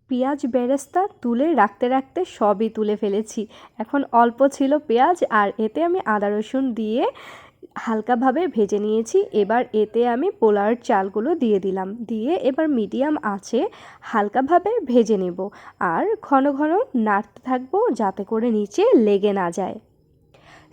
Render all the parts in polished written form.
পেঁয়াজ বেরেস্তা তুলে রাখতে রাখতে সবই তুলে ফেলেছি। এখন অল্প ছিল পেঁয়াজ, আর এতে আমি আদা রসুন দিয়ে হালকাভাবে ভেজে নিয়েছি। এবার এতে আমি পোলাওর চালগুলো দিয়ে দিলাম, দিয়ে এবার মিডিয়াম আঁচে হালকাভাবে ভেজে নেব, আর ঘন ঘন নাড়তে থাকবো যাতে করে নিচে লেগে না যায়।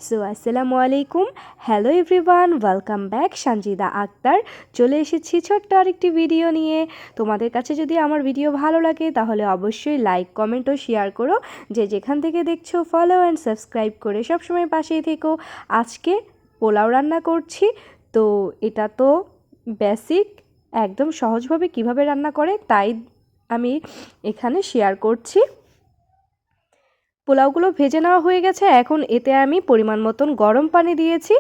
সো আসসালামু আলাইকুম, hello everyone, welcome back. Sanjida Akter চলে এসেছি ছোট্ট আরেকটি ভিডিও নিয়ে। তোমাদের কাছে যদি আমার ভিডিও ভালো লাগে তাহলে অবশ্যই লাইক, কমেন্ট ও শেয়ার করো। যে যেখান থেকে দেখছো ফলো অ্যান্ড সাবস্ক্রাইব করে সবসময় পাশেই থেকো। আজকে পোলাও রান্না করছি, তো এটা তো বেসিক, একদম সহজভাবে কিভাবে রান্না করে তাই আমি এখানে শেয়ার করছি। পোলাওগুলো ভেজে নেওয়া হয়ে গেছে। এখন এতে আমি পরিমাণ মতন গরম পানি দিয়েছি,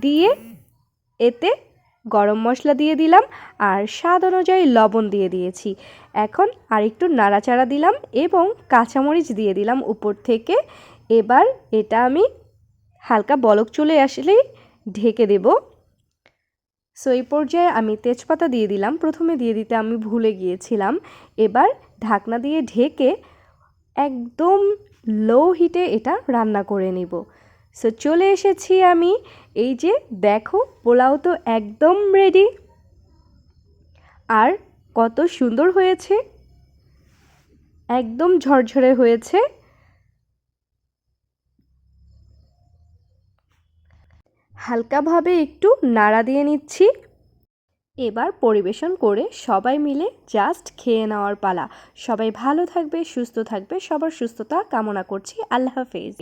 দিয়ে এতে গরম মশলা দিয়ে দিলাম, আর স্বাদ অনুযায়ী লবণ দিয়ে দিয়েছি। এখন আরেকটু নাড়াচাড়া দিলাম এবং কাঁচামরিচ দিয়ে দিলাম উপর থেকে। এবার এটা আমি হালকা বলক চলে আসলেই ঢেকে দেব। সো এই পর্যায়ে আমি তেজপাতা দিয়ে দিলাম, প্রথমে দিয়ে দিতে আমি ভুলে গিয়েছিলাম। এবার ঢাকনা দিয়ে ঢেকে একদম লো হিটে এটা রান্না করে নিব। সো চলে এসেছি আমি, এই যে দেখো পোলাও তো একদম রেডি, আর কত সুন্দর হয়েছে, একদম ঝরঝরে হয়েছে। হালকাভাবে একটু নাড়া দিয়ে নিচ্ছি। এবার পরিবেশন করে সবাই মিলে জাস্ট খেয়ে নেওয়ার পালা। সবাই ভালো থাকবে, সুস্থ থাকবে, সবার সুস্থতা কামনা করছি। আল্লাহ হাফেজ।